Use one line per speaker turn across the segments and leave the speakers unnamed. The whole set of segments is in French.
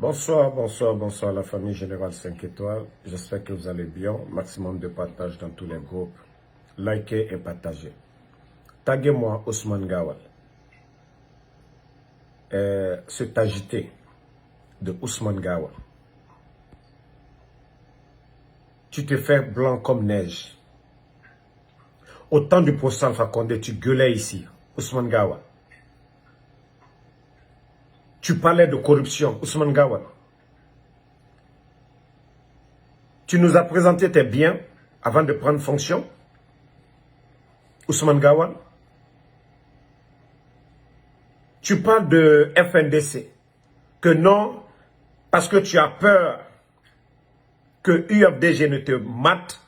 Bonsoir, bonsoir, bonsoir la famille Générale 5 étoiles. J'espère que vous allez bien. Maximum de partage dans tous les groupes. Likez et partagez. Taguez-moi Ousmane Gawal. C'est agité de Ousmane Gawal. Tu te fais blanc comme neige. Au temps du procès Alpha Condé, tu gueulais ici, Ousmane Gawal. Tu parlais de corruption, Ousmane Gawal. Tu nous as présenté tes biens avant de prendre fonction, Ousmane Gawal. Tu parles de FNDC, que non, parce que tu as peur que UFDG ne te mate,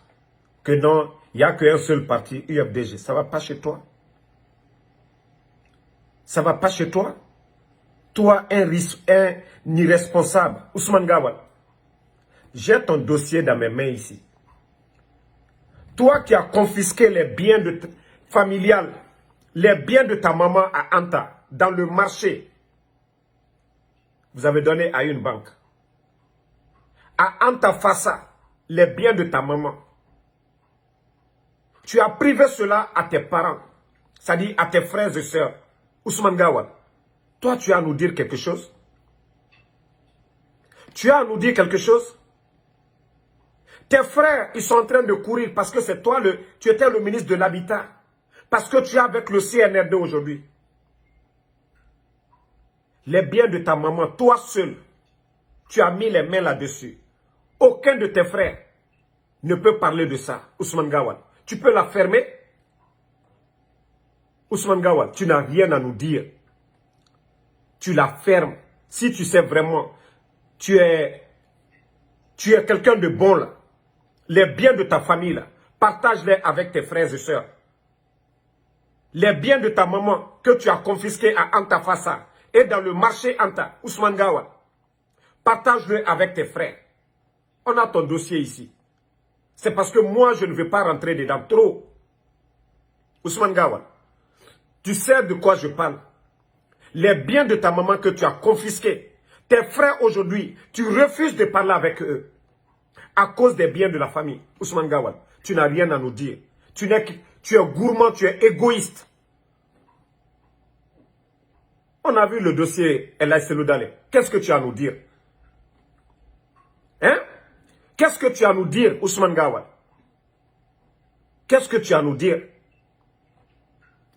que non, il n'y a qu'un seul parti, UFDG. Ça ne va pas chez toi. Ça ne va pas chez toi. Toi, un irresponsable, Ousmane Gawal. J'ai ton dossier dans mes mains ici. Toi qui as confisqué les biens familiales, les biens de ta maman à Anta, dans le marché, vous avez donné à une banque. À Anta Fassa, les biens de ta maman. Tu as privé cela à tes parents, c'est-à-dire à tes frères et sœurs. Ousmane Gawal, toi tu as à nous dire quelque chose? Tu as à nous dire quelque chose? Tes frères, ils sont en train de courir parce que c'est toi, tu étais le ministre de l'Habitat. Parce que tu es avec le CNRD aujourd'hui. Les biens de ta maman, toi seul, tu as mis les mains là-dessus. Aucun de tes frères ne peut parler de ça, Ousmane Gawal. Tu peux la fermer? Ousmane Gawal, tu n'as rien à nous dire. Tu la fermes. Si tu sais vraiment, tu es quelqu'un de bon là. Les biens de ta famille là, partage-les avec tes frères et sœurs. Les biens de ta maman que tu as confisqués à Anta Fassa et dans le marché Anta, Ousmane Gawal, partage-le avec tes frères. On a ton dossier ici. C'est parce que moi, je ne veux pas rentrer dedans trop. Ousmane Gawal, tu sais de quoi je parle. Les biens de ta maman que tu as confisqués, tes frères aujourd'hui, tu refuses de parler avec eux. À cause des biens de la famille. Ousmane Gawal, tu n'as rien à nous dire. Tu es gourmand, tu es égoïste. On a vu le dossier El Seloudale. Qu'est-ce que tu as à nous dire? Hein? Qu'est-ce que tu as à nous dire, Ousmane Gawal? Qu'est-ce que tu as à nous dire?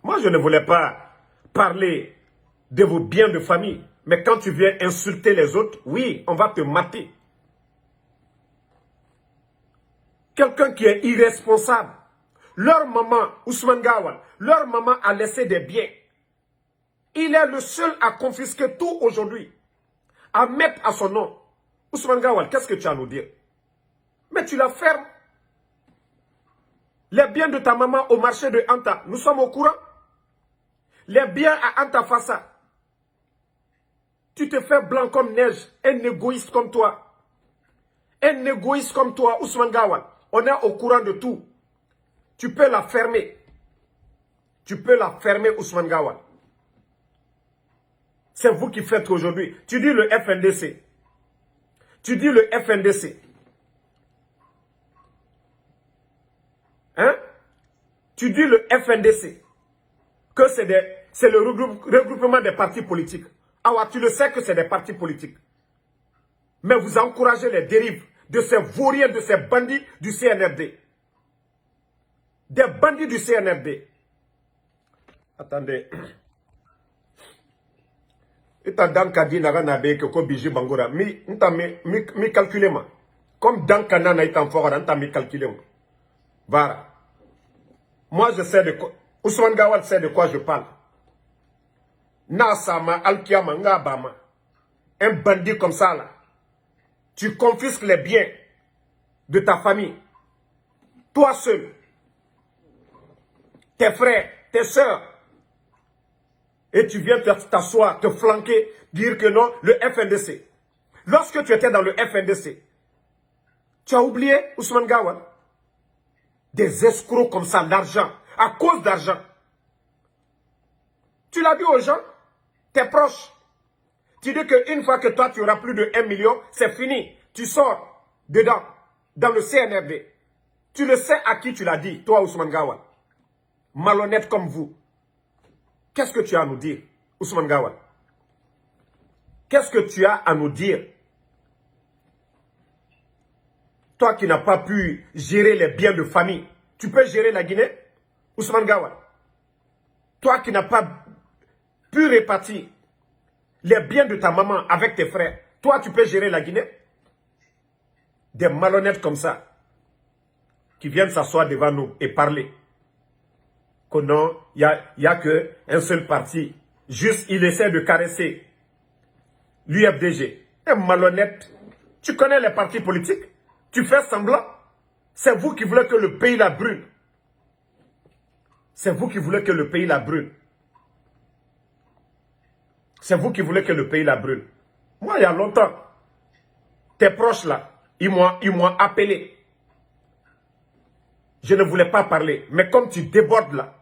Moi, je ne voulais pas parler de vos biens de famille. Mais quand tu viens insulter les autres, oui, on va te mater. Quelqu'un qui est irresponsable. Leur maman, Ousmane Gawal, leur maman a laissé des biens. Il est le seul à confisquer tout aujourd'hui. À mettre à son nom. Ousmane Gawal, qu'est-ce que tu as à nous dire? Mais tu la fermes. Les biens de ta maman au marché de Anta, nous sommes au courant. Les biens à Anta Fassa. Tu te fais blanc comme neige. Un égoïste comme toi. Un égoïste comme toi, Ousmane Gawal. On est au courant de tout. Tu peux la fermer. Tu peux la fermer, Ousmane Gawal. C'est vous qui faites aujourd'hui. Tu dis le FNDC. Tu dis le FNDC. Hein? Tu dis le FNDC. Que c'est le regroupement des partis politiques. Ah ouais, tu le sais que c'est des partis politiques. Mais vous encouragez les dérives de ces vauriens, de ces bandits du CNRD. Des bandits du CNRD. Attendez. Ita danka di naga na be ko biji bangora mi calculer ma comme danka nana ita fora nta mi calculer ma. Voilà. Moi je sais de quoi Ousmane Gawal sait de quoi je parle. Nasama Alkiama Ngabama. Un bandit comme ça là. Tu confisques les biens de ta famille. Toi seul. Tes frères, tes soeurs. Et tu viens t'asseoir, te flanquer, dire que non, le FNDC. Lorsque tu étais dans le FNDC, tu as oublié Ousmane Gawal? Des escrocs comme ça, l'argent, à cause d'argent. Tu l'as dit aux gens, tes proches. Tu dis qu'une fois que toi, tu auras plus de 1 million, c'est fini. Tu sors dedans, dans le CNRD. Tu le sais à qui tu l'as dit, toi, Ousmane Gawal. Malhonnête comme vous. Qu'est-ce que tu as à nous dire, Ousmane Gawal? Qu'est-ce que tu as à nous dire? Toi qui n'as pas pu gérer les biens de famille, tu peux gérer la Guinée, Ousmane Gawal? Toi qui n'as pas pu répartir les biens de ta maman avec tes frères, toi tu peux gérer la Guinée? Des malhonnêtes comme ça, qui viennent s'asseoir devant nous et parler. Que non, il n'y a qu'un seul parti. Juste, il essaie de caresser l'UFDG. Un malhonnête. Tu connais les partis politiques? Tu fais semblant? C'est vous qui voulez que le pays la brûle. C'est vous qui voulez que le pays la brûle. C'est vous qui voulez que le pays la brûle. Moi, il y a longtemps, tes proches là, ils m'ont appelé. Je ne voulais pas parler. Mais comme tu débordes là,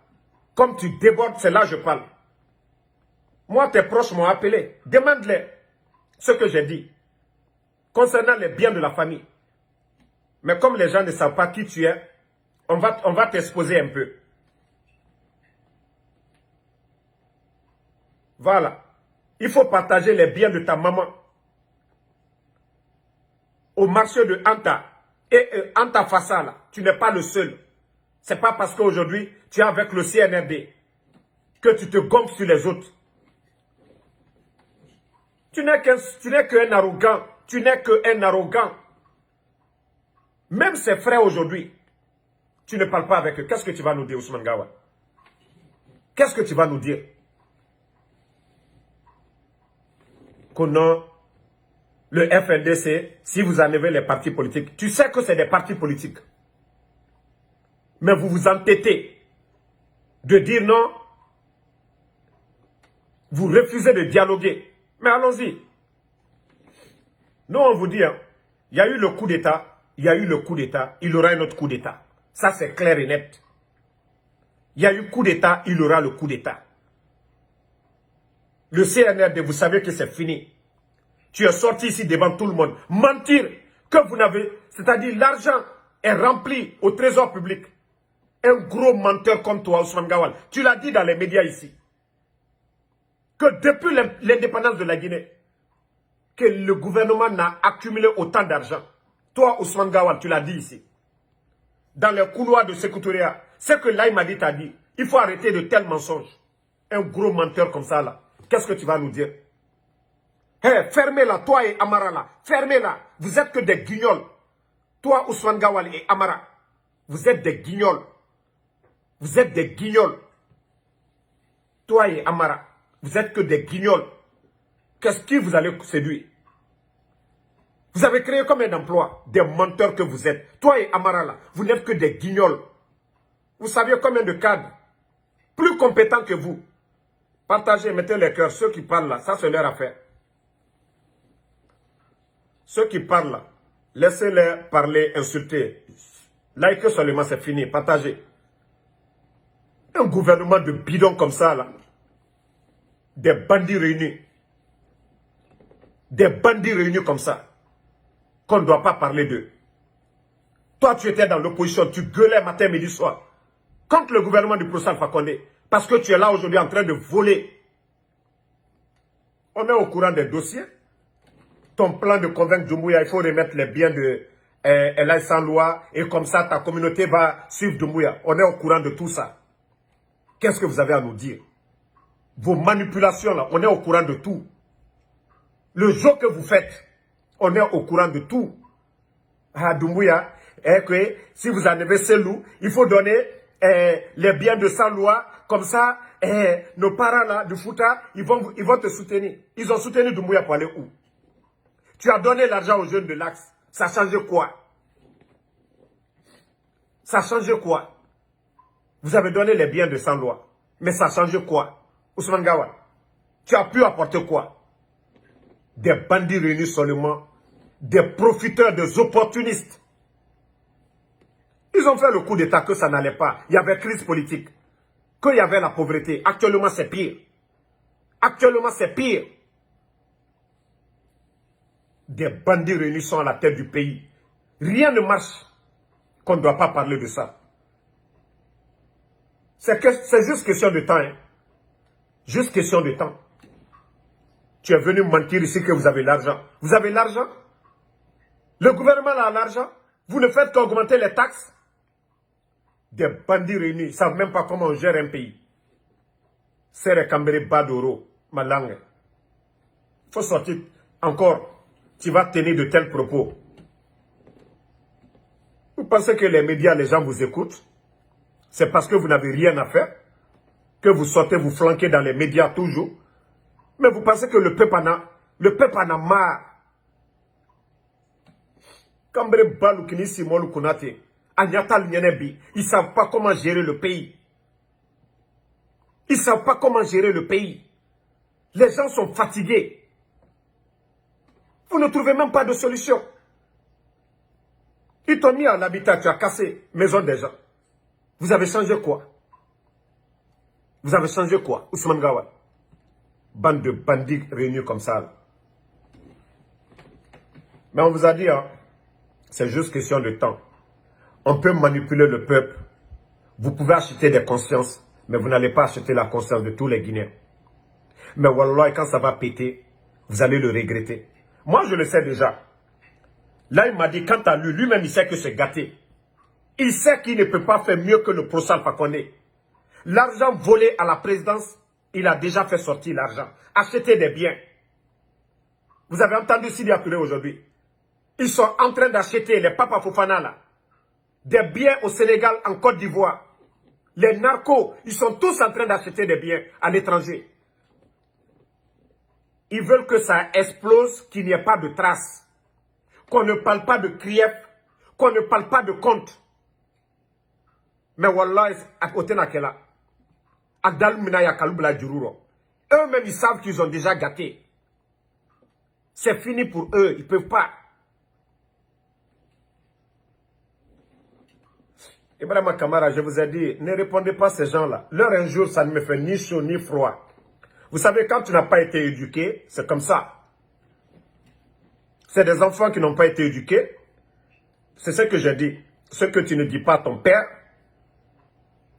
comme tu débordes, c'est là que je parle. Moi, tes proches m'ont appelé. Demande-les ce que j'ai dit concernant les biens de la famille. Mais comme les gens ne savent pas qui tu es, on va t'exposer un peu. Voilà. Il faut partager les biens de ta maman au marché de Anta. Et Anta Fassa, là, tu n'es pas le seul. C'est pas parce qu'aujourd'hui, tu es avec le CNRD que tu te gonfles sur les autres. Tu n'es qu'un arrogant. Tu n'es qu'un arrogant. Même ses frères aujourd'hui, tu ne parles pas avec eux. Qu'est-ce que tu vas nous dire, Ousmane Gawal? Qu'est-ce que tu vas nous dire? Que non, le FNDC, si vous enlevez les partis politiques, tu sais que c'est des partis politiques. Mais vous vous entêtez de dire non. Vous refusez de dialoguer. Mais allons-y. Nous, on vous dit, hein, il y a eu le coup d'État, il y a eu le coup d'État, il y aura un autre coup d'État. Ça, c'est clair et net. Il y a eu coup d'État, il y aura le coup d'État. Le CNRD, vous savez que c'est fini. Tu es sorti ici devant tout le monde. Mentir que vous n'avez... C'est-à-dire l'argent est rempli au trésor public. Un gros menteur comme toi, Ousmane Gawal. Tu l'as dit dans les médias ici. Que depuis l'indépendance de la Guinée, que le gouvernement n'a accumulé autant d'argent. Toi, Ousmane Gawal, tu l'as dit ici. Dans les couloirs de Sécoutoria, ce que Laïm Madi t'a dit, il faut arrêter de tels mensonges. Un gros menteur comme ça, là. Qu'est-ce que tu vas nous dire? Hey, fermez-la, toi et Amara, là. Fermez-la. Vous êtes que des guignols. Toi, Ousmane Gawal et Amara, vous êtes des guignols. Vous êtes des guignols. Toi et Amara, vous êtes que des guignols. Qu'est-ce qui vous allez séduire? Vous avez créé combien d'emplois? Des menteurs que vous êtes. Toi et Amara, là, vous n'êtes que des guignols. Vous saviez combien de cadres plus compétents que vous? Partagez, mettez les cœurs. Ceux qui parlent là, ça c'est leur affaire. Ceux qui parlent là, laissez-les parler, insulter. Likez seulement, c'est fini. Partagez. Un gouvernement de bidon comme ça, là. Des bandits réunis. Des bandits réunis comme ça. Qu'on ne doit pas parler d'eux. Toi, tu étais dans l'opposition, tu gueulais matin, midi, soir. Contre le gouvernement du professeur Alpha Condé. Parce que tu es là aujourd'hui en train de voler. On est au courant des dossiers. Ton plan de convaincre Doumbouya, il faut remettre les biens de Elaï sans loi. Et comme ça, ta communauté va suivre Doumbouya. On est au courant de tout ça. Qu'est-ce que vous avez à nous dire? Vos manipulations là, on est au courant de tout. Le jeu que vous faites, on est au courant de tout. À Doumbouya, que si vous enlevez ces loups, il faut donner les biens de sans loi. Comme ça, nos parents là, du Fouta, ils vont te soutenir. Ils ont soutenu Doumbouya pour aller où? Tu as donné l'argent aux jeunes de l'Axe. Ça change quoi? Ça change quoi? Vous avez donné les biens de sans loi. Mais ça change quoi? Ousmane Gawal, tu as pu apporter quoi? Des bandits réunis seulement. Des profiteurs, des opportunistes. Ils ont fait le coup d'État que ça n'allait pas. Il y avait crise politique. Qu'il y avait la pauvreté. Actuellement, c'est pire. Actuellement, c'est pire. Des bandits réunis sont à la tête du pays. Rien ne marche qu'on ne doit pas parler de ça. C'est juste question de temps. Hein. Juste question de temps. Tu es venu mentir ici que vous avez l'argent. Vous avez l'argent? Le gouvernement a l'argent? Vous ne faites qu'augmenter les taxes? Des bandits réunis, ils ne savent même pas comment on gère un pays. C'est Cambéré Badoro, ma langue. Il faut sortir encore. Tu vas tenir de tels propos. Vous pensez que les médias, les gens vous écoutent? C'est parce que vous n'avez rien à faire que vous sortez vous flanquer dans les médias toujours. Mais vous pensez que le peuple en a marre. Cambéré Baloukini Simolou Konate, Agnatal Nyenebi, ils ne savent pas comment gérer le pays. Ils ne savent pas comment gérer le pays. Les gens sont fatigués. Vous ne trouvez même pas de solution. Ils t'ont mis à l'habitat, tu as cassé maison des gens. Vous avez changé quoi? Vous avez changé quoi, Ousmane Gawal? Bande de bandits réunis comme ça. Là. Mais on vous a dit, hein, c'est juste question de temps. On peut manipuler le peuple. Vous pouvez acheter des consciences, mais vous n'allez pas acheter la conscience de tous les Guinéens. Mais wallah, quand ça va péter, vous allez le regretter. Moi, je le sais déjà. Là, il m'a dit, quant à lui, lui-même, il sait que c'est gâté. Il sait qu'il ne peut pas faire mieux que le procès Alpha Condé. L'argent volé à la présidence, il a déjà fait sortir l'argent. Acheter des biens. Vous avez entendu Sidia Touré aujourd'hui. Ils sont en train d'acheter, les Papa Fofana là, des biens au Sénégal, en Côte d'Ivoire. Les narcos, ils sont tous en train d'acheter des biens à l'étranger. Ils veulent que ça explose, qu'il n'y ait pas de traces. Qu'on ne parle pas de Krief, qu'on ne parle pas de compte. Mais wallah, à côté de là, eux-mêmes, ils savent qu'ils ont déjà gâté. C'est fini pour eux, ils ne peuvent pas. Ibrahima Kamara, je vous ai dit, ne répondez pas à ces gens-là. Leur injure, ça ne me fait ni chaud ni froid. Vous savez, quand tu n'as pas été éduqué, c'est comme ça. C'est des enfants qui n'ont pas été éduqués. C'est ce que j'ai dit. Ce que tu ne dis pas à ton père,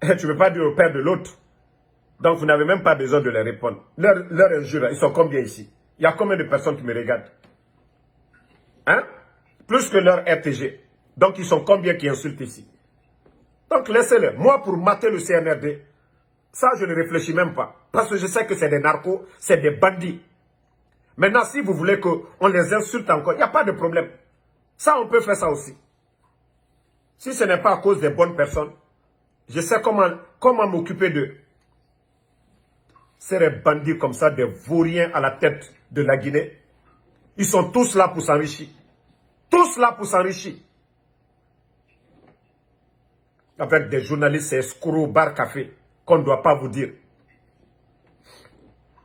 tu ne peux pas dire au père de l'autre. Donc, vous n'avez même pas besoin de les répondre. Leurs injures, ils sont combien ici? Il y a combien de personnes qui me regardent? Hein? Plus que leur RTG. Donc, ils sont combien qui insultent ici? Donc, laissez-les. Moi, pour mater le CNRD, ça, je ne réfléchis même pas. Parce que je sais que c'est des narcos, c'est des bandits. Maintenant, si vous voulez qu'on les insulte encore, il n'y a pas de problème. Ça, on peut faire ça aussi. Si ce n'est pas à cause des bonnes personnes, je sais comment m'occuper d'eux. C'est des bandits comme ça, des vauriens à la tête de la Guinée. Ils sont tous là pour s'enrichir. Tous là pour s'enrichir. Avec des journalistes, c'est escrocs, bar café, qu'on ne doit pas vous dire.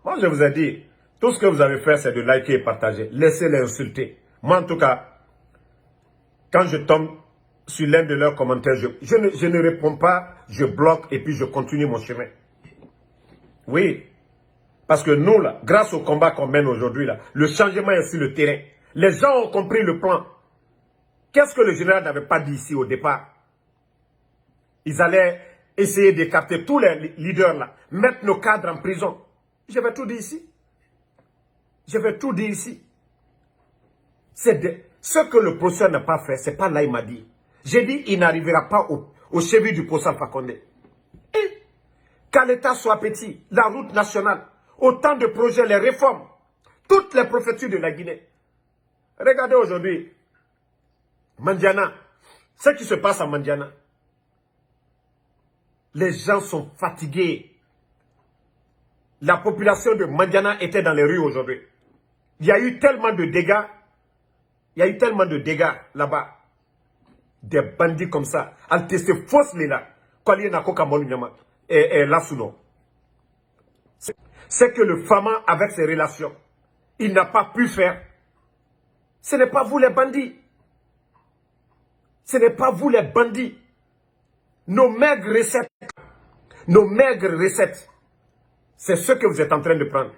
Moi, je vous ai dit, tout ce que vous avez fait, c'est de liker et partager. Laissez-les insulter. Moi, en tout cas, quand je tombe sur l'un de leurs commentaires, je ne réponds pas, je bloque et puis je continue mon chemin. Oui, parce que nous, là, grâce au combat qu'on mène aujourd'hui, là, le changement est sur le terrain. Les gens ont compris le plan. Qu'est-ce que le général n'avait pas dit ici au départ? Ils allaient essayer d'écarter tous les leaders là, mettre nos cadres en prison. J'avais tout dit ici. J'avais tout dit ici. Ce que le procès n'a pas fait, c'est pas là il m'a dit. J'ai dit il n'arrivera pas au cheville du procès Alpha Condé. Et qu'à l'État soit petit, la route nationale, autant de projets, les réformes, toutes les prophéties de la Guinée. Regardez aujourd'hui, Mandiana, ce qui se passe à Mandiana. Les gens sont fatigués. La population de Mandiana était dans les rues aujourd'hui. Il y a eu tellement de dégâts. Il y a eu tellement de dégâts là-bas. Des bandits comme ça. Al tester fausse là. Et Lasuno. C'est que le Fama, avec ses relations, il n'a pas pu faire. Ce n'est pas vous les bandits. Ce n'est pas vous les bandits. Nos maigres recettes, c'est ce que vous êtes en train de prendre.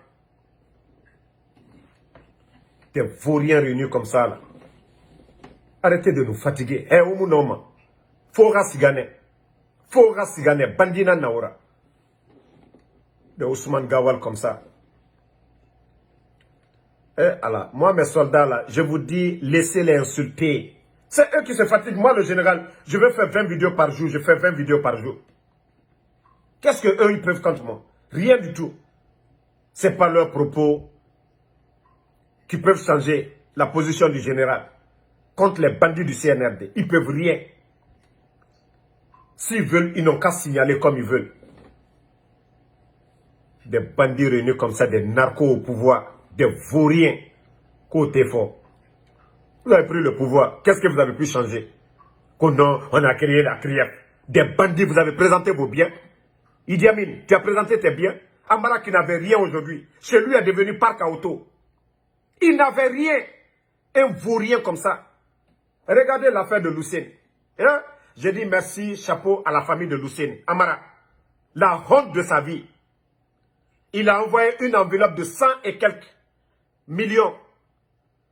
Des vauriens réunis comme ça, là. Arrêtez de nous fatiguer. Eh, Oumounoma. Fora Sigane. Fora Sigane. Bandina Naora. De Ousmane Gawal comme ça. Eh, Allah. Moi, mes soldats, là, je vous dis, laissez-les insulter. C'est eux qui se fatiguent. Moi, le général, je vais faire 20 vidéos par jour. Je fais 20 vidéos par jour. Qu'est-ce qu'eux, ils peuvent contre moi? Rien du tout. C'est pas leurs propos qui peuvent changer la position du général contre les bandits du CNRD. Ils peuvent rien. S'ils veulent, ils n'ont qu'à signaler comme ils veulent. Des bandits réunis comme ça, des narcos au pouvoir, des vauriens côté fort. Vous avez pris le pouvoir. Qu'est-ce que vous avez pu changer? Oh non, on a créé la CRIEF. Des bandits, vous avez présenté vos biens. Idi Amin, tu as présenté tes biens. Amara qui n'avait rien aujourd'hui. Chez lui est devenu parc à auto. Il n'avait rien. Un vaurien comme ça. Regardez l'affaire de Lucene. Hein? J'ai dit merci, chapeau à la famille de Lucene. Amara, la honte de sa vie. Il a envoyé une enveloppe de 100 et quelques millions.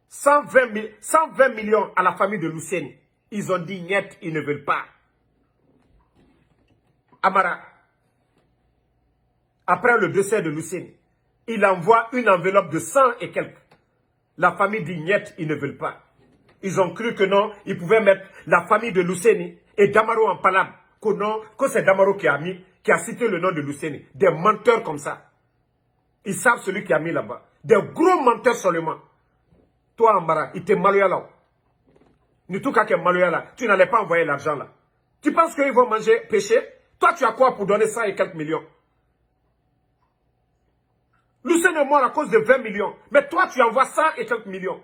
120 millions à la famille de Lucene. Ils ont dit niet, ils ne veulent pas. Amara, après le décès de Lucene, il envoie une enveloppe de 100 et quelques. La famille dit niet, ils ne veulent pas. Ils ont cru que non, ils pouvaient mettre la famille de Lucene et Damaro en palabre. Que non, que c'est Damaro qui a cité le nom de Lucene. Des menteurs comme ça. Ils savent celui qui a mis là-bas. Des gros menteurs seulement. Toi, Ambara, il t'est maloya là. Ni tout cas qui est maloya là. Tu n'allais pas envoyer l'argent là. Tu penses qu'ils vont manger, pêcher? Toi, tu as quoi pour donner 100 et quelques millions? Lucene est mort à cause de 20 millions. Mais toi, tu envoies 100 et quelques millions.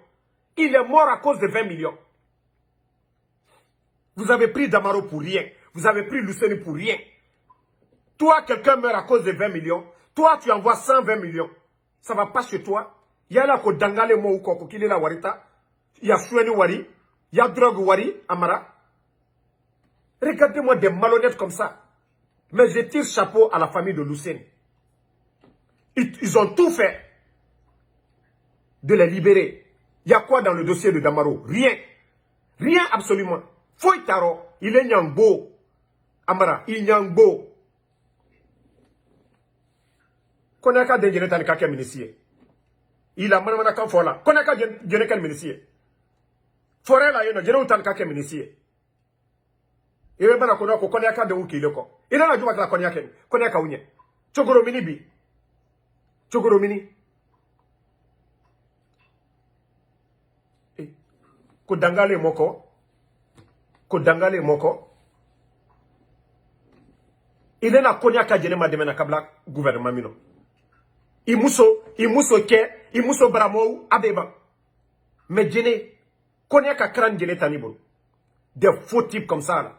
Il est mort à cause de 20 millions. Vous avez pris Damaro pour rien. Vous avez pris Lucene pour rien. Toi, quelqu'un meurt à cause de 20 millions. Toi, tu envoies 120 millions. Ça ne va pas chez toi. Il y a là ko dangale mo ou ko qu'il est la warita. Il y a choueni wari. Il y a drogue wari, Amara. Regardez-moi des malhonnêtes comme ça. Mais je tire chapeau à la famille de Lucene. Ils ont tout fait de les libérer. Il y a quoi dans le dossier de Damaro? Rien. Rien absolument. Foytaro, il est nyangbo. Amara, il nyangbo. Konaka de Geneta Kaka Ministie. Il a manamana kan fola. Konaka Geneka Ministie. Forela yeno, Genota Kaka Ministie. Il est bien à connaître Konaka de Ukiloko. Il a la joie de la Konaka Unye. Chogoro Minibi. Chogoro Mini. Kodangale moko. Kodangale moko. Il est na Konaka Genema de Menakabla gouvernement mino. Imuso ke, imuso bramo abeba. Mais Djene, Konaka Kran Djene Tanibon. Des faux types comme ça là.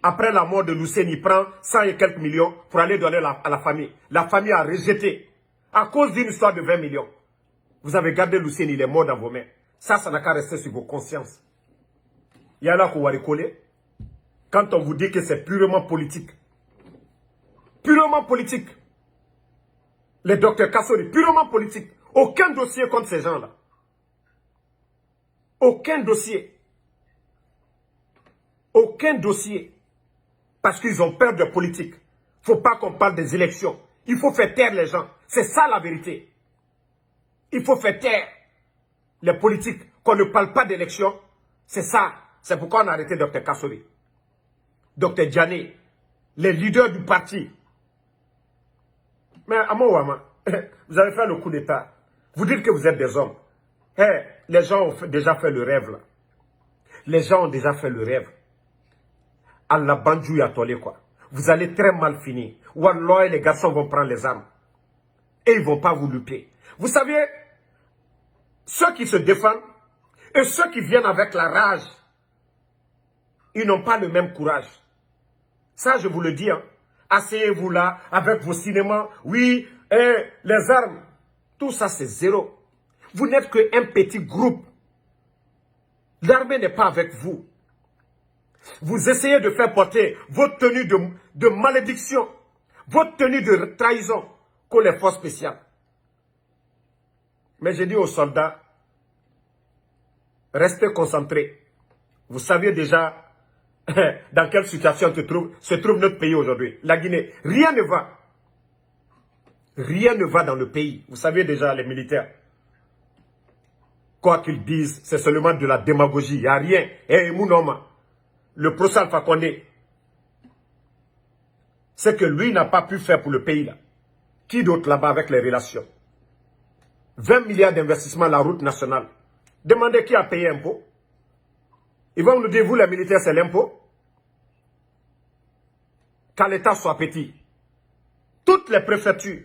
Après la mort de Lucene, il prend 100 et quelques millions pour aller donner à la famille. La famille a rejeté. À cause d'une histoire de 20 millions. Vous avez gardé Lucene, il est mort dans vos mains. Ça n'a qu'à rester sur vos consciences. Il y a là qu'on va recoller. Quand on vous dit que c'est purement politique. Purement politique. Les docteurs Kassori, purement politique. Aucun dossier contre ces gens-là. Aucun dossier. Aucun dossier. Parce qu'ils ont peur de politique. Il ne faut pas qu'on parle des élections. Il faut faire taire les gens. C'est ça la vérité. Il faut faire taire les politiques. Qu'on ne parle pas d'élections. C'est ça. C'est pourquoi on a arrêté Dr Kassori. Dr Djane. Les leaders du parti. Mais Amouama, vous avez fait le coup d'État. Vous dites que vous êtes des hommes. Les gens ont déjà fait le rêve là. Les gens ont déjà fait le rêve. Allah banjou ya tolé quoi. Vous allez très mal finir. Wallah, les garçons vont prendre les armes. Et ils ne vont pas vous luper. Vous savez, ceux qui se défendent et ceux qui viennent avec la rage, ils n'ont pas le même courage. Ça, je vous le dis. Hein. Asseyez-vous là avec vos cinémas. Oui, les armes. Tout ça, c'est zéro. Vous n'êtes qu'un petit groupe. L'armée n'est pas avec vous. Vous essayez de faire porter votre tenue de malédiction, votre tenue de trahison qu'ont les forces spéciales. Mais j'ai dit aux soldats, Restez concentrés. Vous savez déjà dans quelle situation se trouve notre pays aujourd'hui. La Guinée, rien ne va. Rien ne va dans le pays. Vous savez déjà, les militaires. Quoi qu'ils disent, c'est seulement de la démagogie. Il n'y a rien. Et Mounoma, le procès Alpha Condé, c'est que lui n'a pas pu faire pour le pays là. Qui d'autre là-bas avec les relations? 20 milliards d'investissements à la route nationale. Demandez qui a payé l'impôt. Ils vont nous dire, vous les militaires, c'est l'impôt. Qu'à l'État soit petit. Toutes les préfectures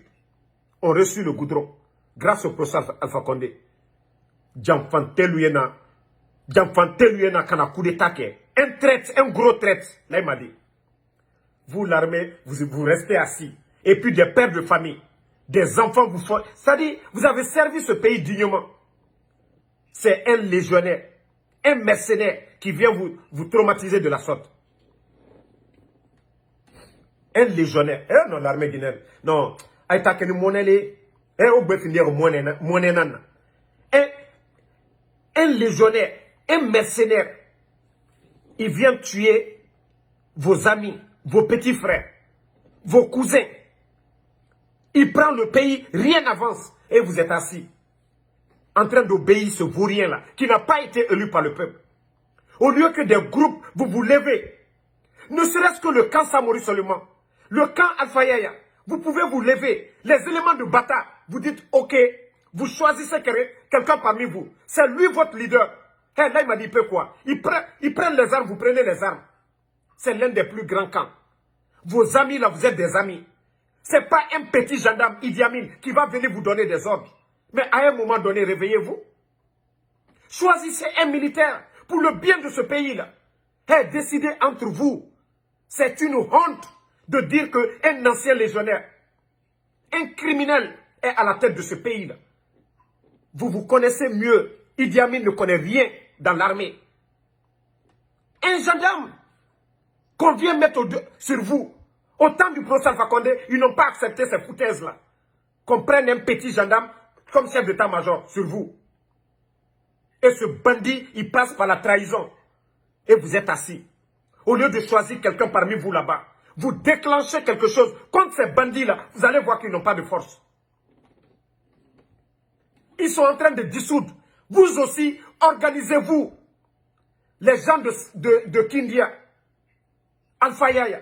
ont reçu le goudron grâce au procès Alpha Condé. Djamfanteluyena kana coup d'état. Un traite, un gros traite. Là, il m'a dit. Vous, l'armée, vous restez assis. Et puis des pères de famille, des enfants, vous font. C'est-à-dire, vous avez servi ce pays dignement. C'est un légionnaire, un mercenaire qui vient vous traumatiser de la sorte. Un légionnaire. Eh non, l'armée guinéenne. Non. Aïta keni monele. Eh, au befinir monenana. Un légionnaire, un mercenaire. Il vient tuer vos amis, vos petits frères, vos cousins. Il prend le pays, rien n'avance. Et vous êtes assis. En train d'obéir ce vaurien-là, qui n'a pas été élu par le peuple. Au lieu que des groupes, vous vous levez. Ne serait-ce que le camp Samori seulement. Le camp Alpha Yaya. Vous pouvez vous lever. Les éléments de bataille. Vous dites, ok, vous choisissez quelqu'un parmi vous. C'est lui votre leader. Hey, là, il m'a dit, peu quoi. Ils prennent les armes, vous prenez les armes. C'est l'un des plus grands camps. Vos amis, là, vous êtes des amis. C'est pas un petit gendarme, Idi Amin, qui va venir vous donner des ordres. Mais à un moment donné, réveillez-vous. Choisissez un militaire pour le bien de ce pays-là. Hey, décidez entre vous. C'est une honte de dire qu'un ancien légionnaire, un criminel est à la tête de ce pays-là. Vous vous connaissez mieux. Idi Amin ne connaît rien dans l'armée. Un gendarme qu'on vient mettre sur vous. Au temps du procès Alpha Condé, ils n'ont pas accepté ces foutaises-là. Qu'on prenne un petit gendarme comme chef d'état-major sur vous. Et ce bandit, il passe par la trahison. Et vous êtes assis. Au lieu de choisir quelqu'un parmi vous là-bas, vous déclenchez quelque chose contre ces bandits-là, vous allez voir qu'ils n'ont pas de force. Ils sont en train de dissoudre. Vous aussi, organisez-vous. Les gens de Kindia, Alpha Yaya,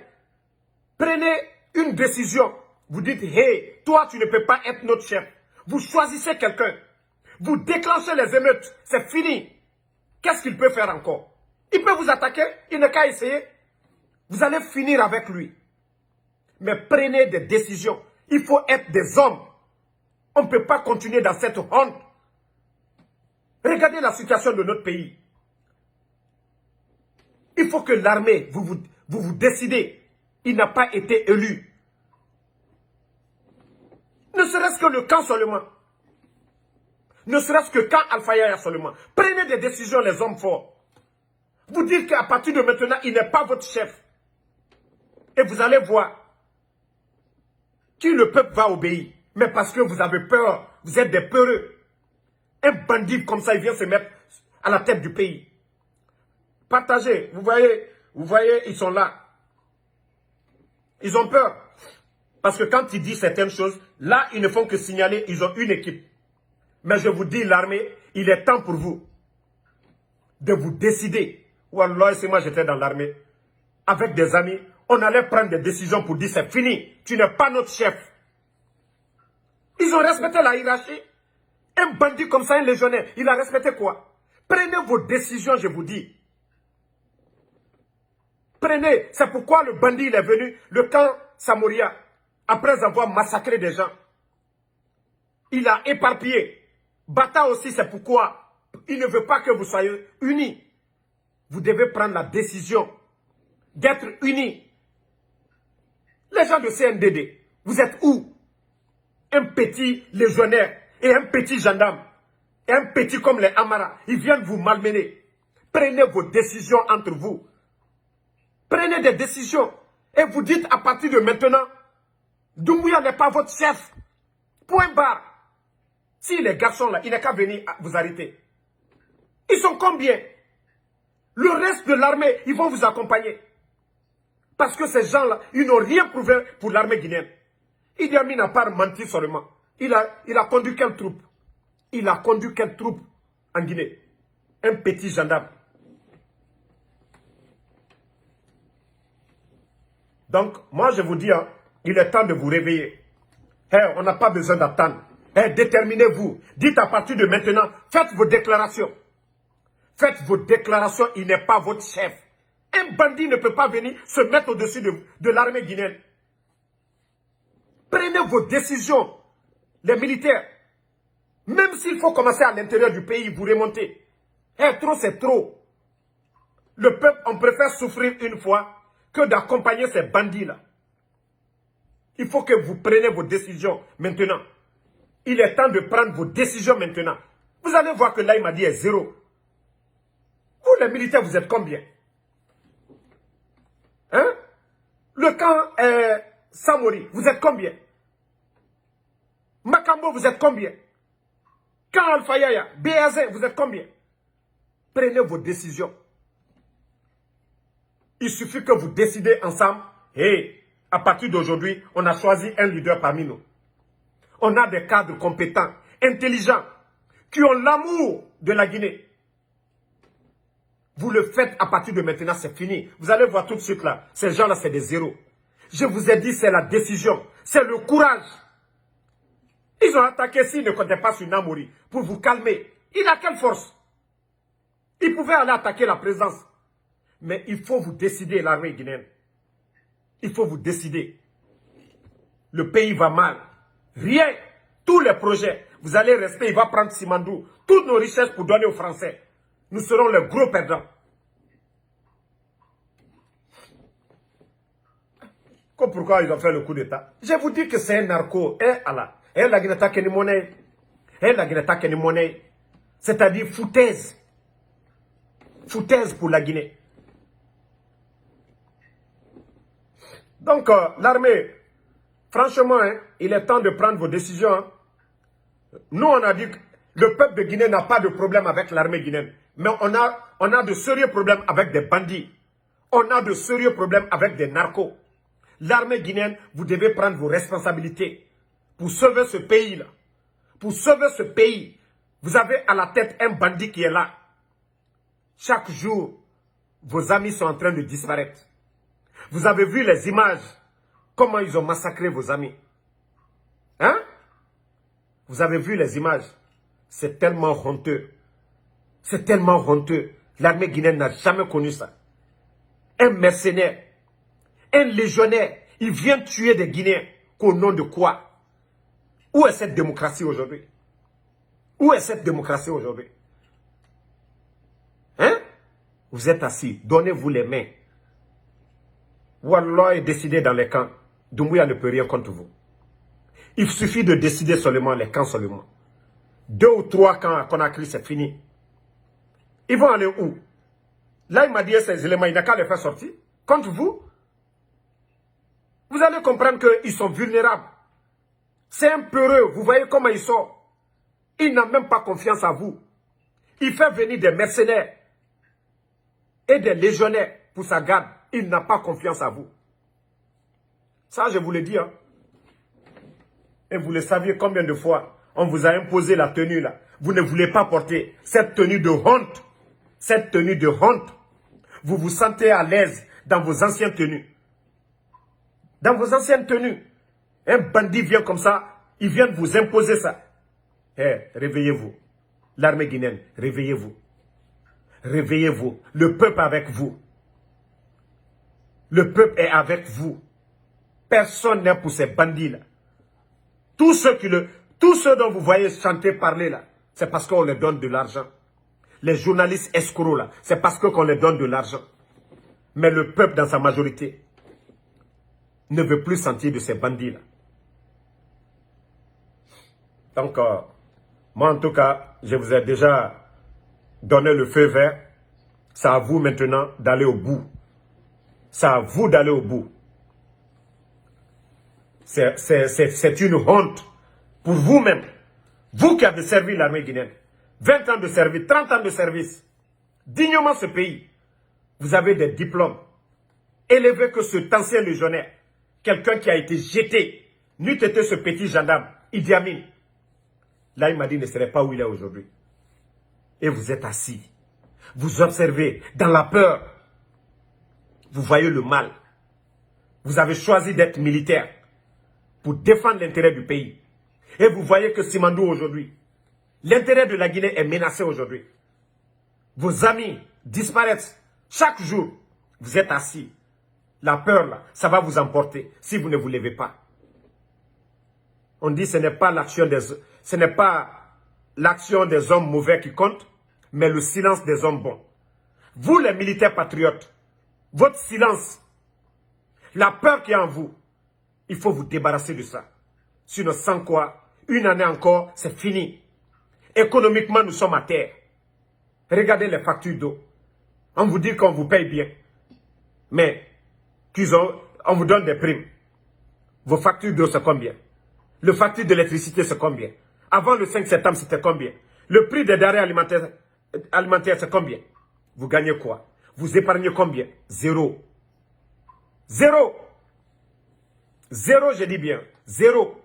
prenez une décision. Vous dites, hey, toi, tu ne peux pas être notre chef. Vous choisissez quelqu'un. Vous déclenchez les émeutes. C'est fini. Qu'est-ce qu'il peut faire encore? Il peut vous attaquer. Il n'a qu'à essayer. Vous allez finir avec lui. Mais prenez des décisions. Il faut être des hommes. On ne peut pas continuer dans cette honte. Regardez la situation de notre pays. Il faut que l'armée, vous décidez. Il n'a pas été élu. Ne serait-ce que le camp seulement. Ne serait-ce que camp Alpha Yaya seulement. Prenez des décisions, les hommes forts. Vous dites qu'à partir de maintenant, il n'est pas votre chef. Et vous allez voir qui le peuple va obéir. Mais parce que vous avez peur, vous êtes des peureux. Un bandit comme ça, il vient se mettre à la tête du pays. Partagez. Vous voyez, ils sont là. Ils ont peur. Parce que quand ils disent certaines choses, là, ils ne font que signaler, ils ont une équipe. Mais je vous dis, l'armée, il est temps pour vous de vous décider. Wallah, si moi j'étais dans l'armée, avec des amis, on allait prendre des décisions pour dire c'est fini, tu n'es pas notre chef. Ils ont respecté la hiérarchie. Un bandit comme ça, un légionnaire, il a respecté quoi? Prenez vos décisions, je vous dis. Prenez, c'est pourquoi le bandit il est venu, le camp Samoria, après avoir massacré des gens. Il a éparpillé. Bata aussi, c'est pourquoi il ne veut pas que vous soyez unis. Vous devez prendre la décision d'être unis. Les gens de CNDD, vous êtes où? Un petit légionnaire et un petit gendarme, et un petit comme les Amara, ils viennent vous malmener. Prenez vos décisions entre vous. Prenez des décisions. Et vous dites à partir de maintenant, Doumbouya n'est pas votre chef. Point barre. Si les garçons là, il n'est qu'à venir vous arrêter. Ils sont sont combien? Le reste de l'armée, ils vont vous accompagner. Parce que ces gens-là, ils n'ont rien prouvé pour l'armée guinéenne. Idi Amin n'a pas menti seulement. Il a conduit quelle troupe? Il a conduit quelle troupe en Guinée? Un petit gendarme. Donc, moi je vous dis, hein, il est temps de vous réveiller. Hey, on n'a pas besoin d'attendre. Hey, déterminez-vous. Dites à partir de maintenant, faites vos déclarations. Faites vos déclarations, il n'est pas votre chef. Un bandit ne peut pas venir se mettre au-dessus de l'armée guinéenne. Prenez vos décisions, les militaires. Même s'il faut commencer à l'intérieur du pays, vous remontez. Trop, c'est trop. Le peuple, on préfère souffrir une fois que d'accompagner ces bandits-là. Il faut que vous preniez vos décisions maintenant. Il est temps de prendre vos décisions maintenant. Vous allez voir que là, il m'a dit est zéro. Vous, les militaires, vous êtes combien? Hein? Le camp Samori, vous êtes combien? Makambo, vous êtes combien? Camp Alpha Yaya, BAZ, vous êtes combien? Prenez vos décisions. Il suffit que vous décidez ensemble. Et à partir d'aujourd'hui, on a choisi un leader parmi nous. On a des cadres compétents, intelligents, qui ont l'amour de la Guinée. Vous le faites à partir de maintenant, c'est fini. Vous allez voir tout de suite là, ces gens-là, c'est des zéros. Je vous ai dit, c'est la décision, c'est le courage. Ils ont attaqué s'ils ne comptaient pas sur Namori pour vous calmer. Il a quelle force? Il pouvait aller attaquer la présidence. Mais il faut vous décider, l'armée guinéenne. Il faut vous décider. Le pays va mal. Rien. Tous les projets. Vous allez rester, il va prendre Simandou. Toutes nos richesses pour donner aux Français. Nous serons les gros perdants. Comme pourquoi ils ont fait le coup d'État? Je vous dis que c'est un narco. Allah. La Guinée qui est monnaie. La Guinée qui est monnaie. C'est-à-dire foutaise. Foutaise pour la Guinée. Donc, l'armée, franchement, hein, il est temps de prendre vos décisions. Hein. Nous, on a dit que le peuple de Guinée n'a pas de problème avec l'armée guinéenne. Mais on a de sérieux problèmes avec des bandits. On a de sérieux problèmes avec des narcos. L'armée guinéenne, vous devez prendre vos responsabilités pour sauver ce pays-là. Pour sauver ce pays, vous avez à la tête un bandit qui est là. Chaque jour, vos amis sont en train de disparaître. Vous avez vu les images, comment ils ont massacré vos amis. Hein? Vous avez vu les images. C'est tellement honteux. C'est tellement honteux. L'armée guinéenne n'a jamais connu ça. Un mercenaire, un légionnaire, il vient tuer des Guinéens. Au nom de quoi? Où est cette démocratie aujourd'hui? Où est cette démocratie aujourd'hui? Hein? Vous êtes assis, donnez-vous les mains. Wallah est décidé dans les camps. Doumbouya ne peut rien contre vous. Il suffit de décider seulement les camps seulement. 2 ou 3 camps à Conakry, c'est fini. Ils vont aller où? Là, il m'a dit ces éléments, il n'a qu'à les faire sortir. Contre vous, vous allez comprendre qu'ils sont vulnérables. C'est un peureux. Vous voyez comment ils sont. Il n'a même pas confiance en vous. Il fait venir des mercenaires et des légionnaires pour sa garde. Il n'a pas confiance en vous. Ça, je vous le dis. Hein. Et vous le saviez combien de fois on vous a imposé la tenue là. Vous ne voulez pas porter cette tenue de honte. Cette tenue de honte. Vous vous sentez à l'aise dans vos anciennes tenues. Dans vos anciennes tenues. Un bandit vient comme ça. Il vient de vous imposer ça. Réveillez-vous. L'armée guinéenne, réveillez-vous. Réveillez-vous. Le peuple avec vous. Le peuple est avec vous. Personne n'est pour ces bandits-là. Tous ceux dont vous voyez chanter, parler là, c'est parce qu'on leur donne de l'argent. Les journalistes escrocs là, c'est parce qu'on leur donne de l'argent. Mais le peuple dans sa majorité ne veut plus sentir de ces bandits-là. Donc, moi en tout cas, je vous ai déjà donné le feu vert. C'est à vous maintenant d'aller au bout. C'est à vous d'aller au bout. C'est une honte pour vous-même. Vous qui avez servi l'armée guinéenne. 20 ans de service, 30 ans de service. dignement ce pays. Vous avez des diplômes élevés que cet ancien légionnaire, quelqu'un qui a été jeté, n'eût été ce petit gendarme, Idi Amin. Là, il m'a dit, il ne serait pas où il est aujourd'hui. Et vous êtes assis. Vous observez dans la peur. Vous voyez le mal. Vous avez choisi d'être militaire pour défendre l'intérêt du pays. Et vous voyez que Simandou aujourd'hui, l'intérêt de la Guinée est menacé aujourd'hui. Vos amis disparaissent chaque jour. Vous êtes assis. La peur, là, ça va vous emporter si vous ne vous levez pas. On dit que ce n'est pas l'action des hommes mauvais qui compte, mais le silence des hommes bons. Vous, les militaires patriotes, votre silence, la peur qui est en vous, il faut vous débarrasser de ça. Sinon, sans quoi, une année encore, c'est fini. Économiquement, nous sommes à terre. Regardez les factures d'eau. On vous dit qu'on vous paye bien. Mais, on vous donne des primes. Vos factures d'eau, c'est combien? Le facture d'électricité, c'est combien? Avant le 5 septembre, c'était combien? Le prix des denrées alimentaires, c'est combien? Vous gagnez quoi? Vous épargnez combien? Zéro. Zéro. Zéro, je dis bien. Zéro.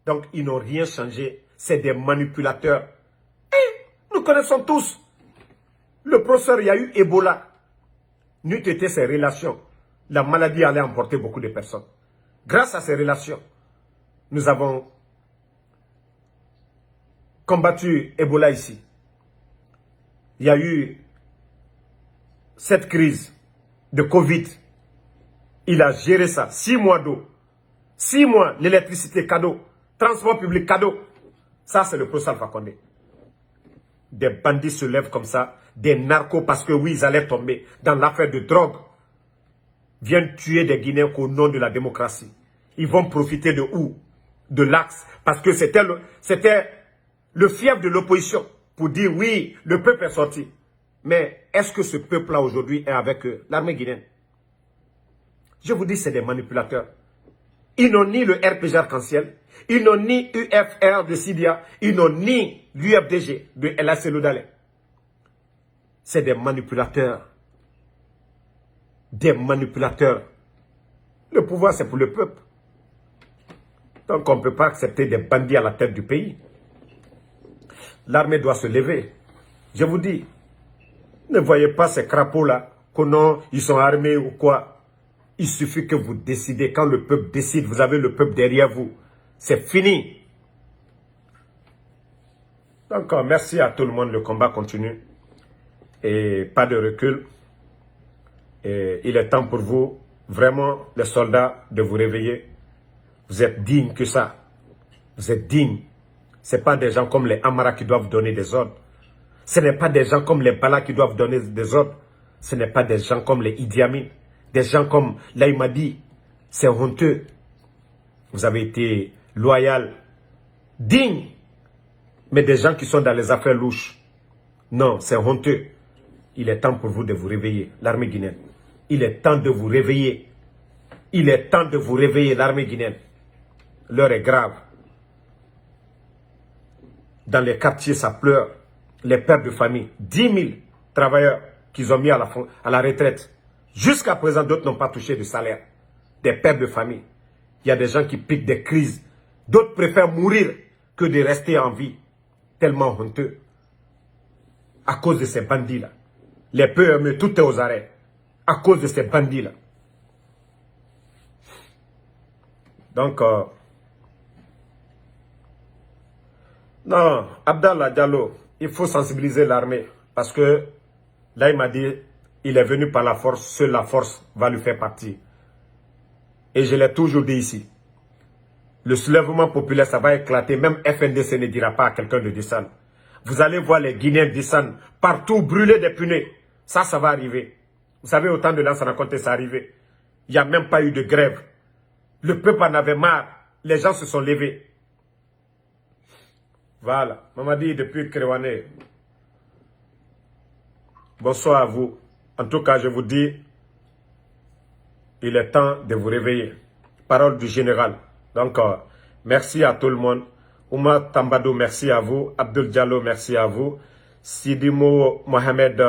Donc, ils n'ont rien changé. C'est des manipulateurs. Et nous connaissons tous. Le professeur, il y a eu Ebola. N'eût été ses relations, la maladie allait emporter beaucoup de personnes. Grâce à ces relations, nous avons combattu Ebola ici. Il y a eu cette crise de Covid. Il a géré ça. 6 mois d'eau. 6 mois, l'électricité cadeau. Transport public cadeau. Ça, c'est le professeur Alpha Condé. Des bandits se lèvent comme ça. Des narcos, parce que oui, ils allaient tomber dans l'affaire de drogue. Viennent tuer des Guinéens au nom de la démocratie. Ils vont profiter de où? De l'axe. Parce que c'était le fief de l'opposition. Pour dire oui, le peuple est sorti. Mais est-ce que ce peuple-là aujourd'hui est avec l'armée guinéenne? Je vous dis, c'est des manipulateurs. Ils n'ont ni le RPG arc-en-ciel, ils n'ont ni UFR de Sidia, ils n'ont ni l'UFDG de LAC Loudalé. C'est des manipulateurs. Des manipulateurs. Le pouvoir, c'est pour le peuple. Donc, on ne peut pas accepter des bandits à la tête du pays. L'armée doit se lever. Je vous dis, ne voyez pas ces crapauds-là, que non, ils sont armés ou quoi. Il suffit que vous décidez. Quand le peuple décide, vous avez le peuple derrière vous. C'est fini. Donc, merci à tout le monde. Le combat continue. Et pas de recul. Et il est temps pour vous, vraiment, les soldats, de vous réveiller. Vous êtes dignes que ça. Vous êtes dignes. Ce n'est pas des gens comme les Amara qui doivent donner des ordres. Ce n'est pas des gens comme les Bala qui doivent donner des ordres. Ce n'est pas des gens comme les Idi Amin. Des gens comme Laïmadi. C'est honteux. Vous avez été loyal, digne. Mais des gens qui sont dans les affaires louches. Non, c'est honteux. Il est temps pour vous de vous réveiller, l'armée guinéenne. Il est temps de vous réveiller. Il est temps de vous réveiller, l'armée guinéenne. L'heure est grave. Dans les quartiers, ça pleure. Les pères de famille, 10 000 travailleurs qu'ils ont mis à la retraite. Jusqu'à présent, d'autres n'ont pas touché de salaire. Des pères de famille. Il y a des gens qui piquent des crises. D'autres préfèrent mourir que de rester en vie. Tellement honteux. À cause de ces bandits-là. Les PME, tout est aux arrêts. À cause de ces bandits-là. Donc, non, Abdallah Diallo, il faut sensibiliser l'armée. Parce que, là, il m'a dit, il est venu par la force, seule la force va lui faire partie. Et je l'ai toujours dit ici. Le soulèvement populaire, ça va éclater. Même FNDC ne dira pas à quelqu'un de descendre. Vous allez voir les Guinéens descendre partout, brûler des punais. Ça va arriver. Vous savez, au temps de Lansana Conté, ça arrivé. Il n'y a même pas eu de grève. Le peuple en avait marre. Les gens se sont levés. Voilà. Mamadi depuis Kéréwané. Bonsoir à vous. En tout cas, je vous dis, il est temps de vous réveiller. Parole du général. Donc, merci à tout le monde. Oumar Tambadou, merci à vous. Abdul Diallo, merci à vous. Sidimo Mohamed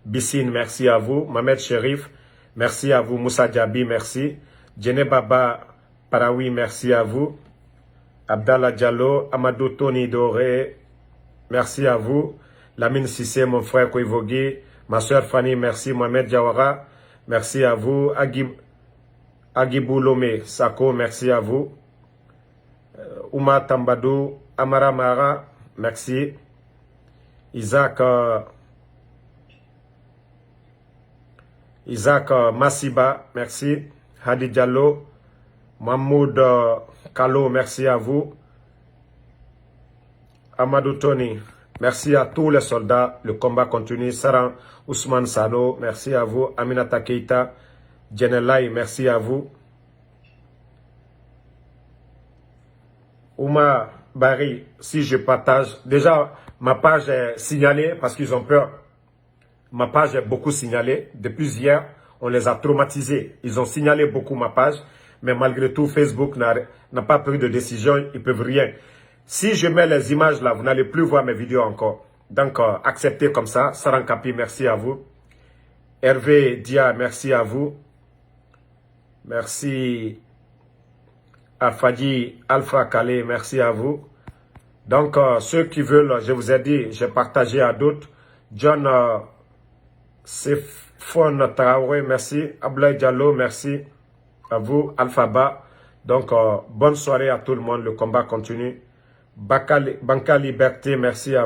Bissine, merci à vous. Mohamed Sherif, merci à vous. Moussa Diaby, merci. Djene Baba Parawi, merci à vous. Abdallah Diallo, Amadou Tony Doré, merci à vous. Lamine Sissé, mon frère Koivogi, ma soeur Fanny, merci. Mohamed Diawara, merci à vous. Agibou Lomé Sako, merci à vous. Ouma Tambadou, Amara Mara, merci. Isaac Massiba, merci. Hadi Diallo, Mahmoud Kalo, merci à vous. Amadou Tony, merci à tous les soldats. Le combat continue. Saran Ousmane Sano, merci à vous. Aminata Keita, Djenelai, merci à vous. Ouma Bari, si je partage, déjà ma page est signalée parce qu'ils ont peur. Ma page est beaucoup signalée. Depuis hier, on les a traumatisés. Ils ont signalé beaucoup ma page. Mais malgré tout, Facebook n'a pas pris de décision. Ils ne peuvent rien. Si je mets les images là, vous n'allez plus voir mes vidéos encore. Donc, acceptez comme ça. Saran Kapi, merci à vous. Hervé Dia, merci à vous. Merci à Fadi Alpha Kale, merci à vous. Donc, ceux qui veulent, je vous ai dit, j'ai partagé à d'autres. John Sefon Traoré, merci. Ablaï Diallo, merci à vous. Alphaba. Donc, bonne soirée à tout le monde. Le combat continue. Banca Liberté, merci à vous.